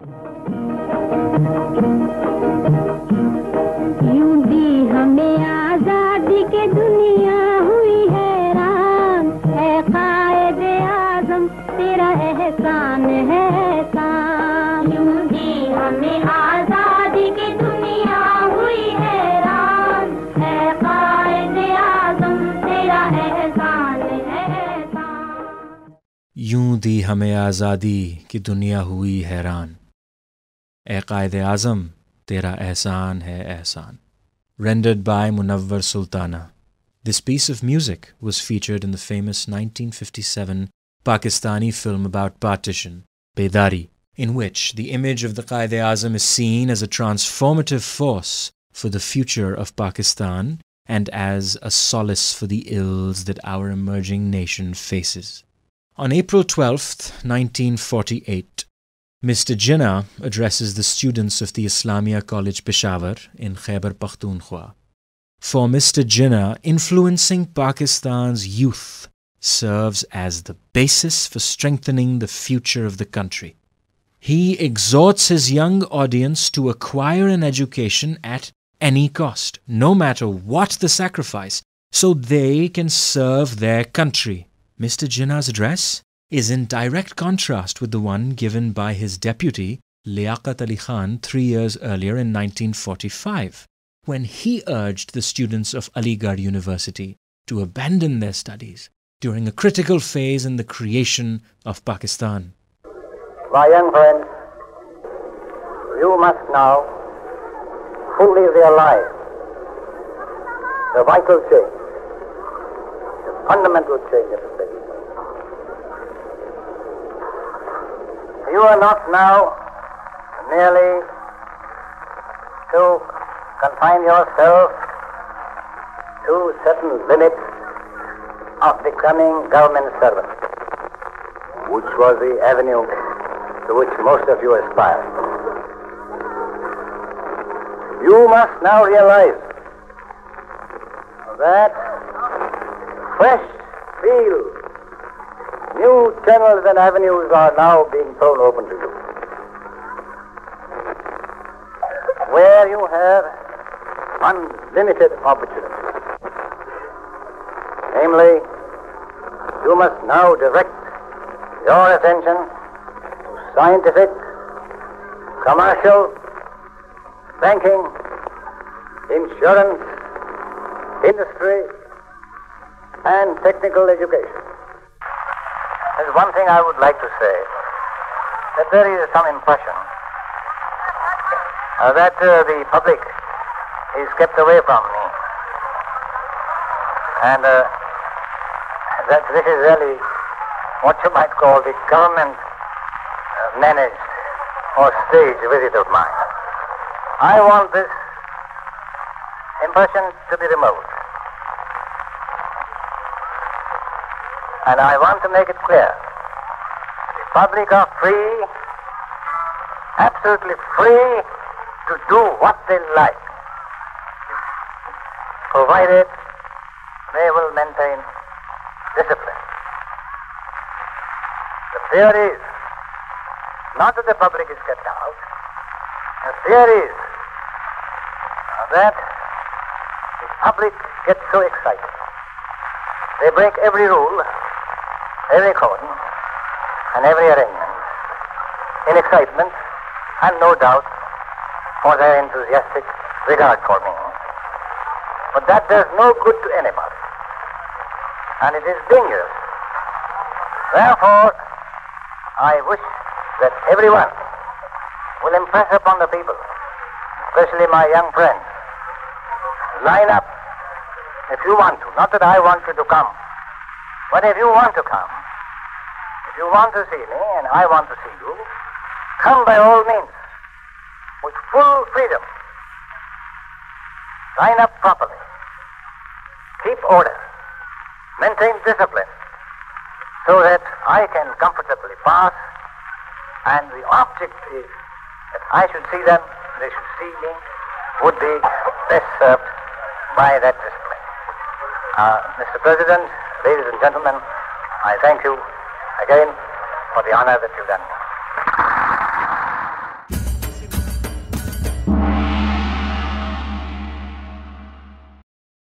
यूं दी हमें आजादी के दुनिया हुई हैरान है कायदे आज़म तेरा एहसान है एहसान यूं दी हमें आजादी की दुनिया हुई हैरान है कायदे आज़म तेरा एहसान है एहसान यूं दी हमें आज़ादी की दुनिया हुई हैरान ए कायदे आज़म तेरा एहसान है एहसान. Rendered by Munawwar Sultana. This piece of music was featured in the famous 1957 Pakistani film about partition, Bedari, in which the image of the Quaid-e-Azam is seen as a transformative force for the future of Pakistan and as a solace for the ills that our emerging nation faces. On April 12th, 1948, Mr. Jinnah addresses the students of the Islamia College Peshawar in Khyber Pakhtunkhwa. For Mr. Jinnah, influencing Pakistan's youth serves as the basis for strengthening the future of the country. He exhorts his young audience to acquire an education at any cost, no matter what the sacrifice, so they can serve their country. Mr. Jinnah's address is in direct contrast with the one given by his deputy, Liaqat Ali Khan, 3 years earlier in 1945, when he urged the students of Aligarh University to abandon their studies during a critical phase in the creation of Pakistan. My young friends, you must now fully realize the vital change, the fundamental change that is taking place. You are not now merely to confine yourself to certain limits of becoming government servant, which was the avenue to which most of you aspire. You must now realize that fresh fields, new channels and avenues are now being thrown open to you, where you have unlimited opportunity. Namely, you must now direct your attention to scientific, commercial, banking, insurance, industry, and technical education. There's one thing I would like to say, that there is some impression that the public is kept away from me, and that this is really what you might call the government managed or staged visit of mine. I want this impression to be removed. And I want to make it clear, the public are free, absolutely free to do what they like, provided they will maintain discipline. The fear is not that the public is kept out. The fear is that the public gets so excited. They break every rule, every code, and every arrangement in excitement and no doubt for their enthusiastic regard for me. But that does no good to anybody, and it is dangerous. Therefore, I wish that everyone will impress upon the people, especially my young friends, line up if you want to. Not that I want you to come, but if you want to come, if you want to see me and I want to see you, come by all means, with full freedom. Line up properly. Keep order. Maintain discipline, so that I can comfortably pass, and the object is that I should see them, they should see me, would be best served by that discipline. Mr. President, ladies and gentlemen, I thank you again for the honor that you've done me.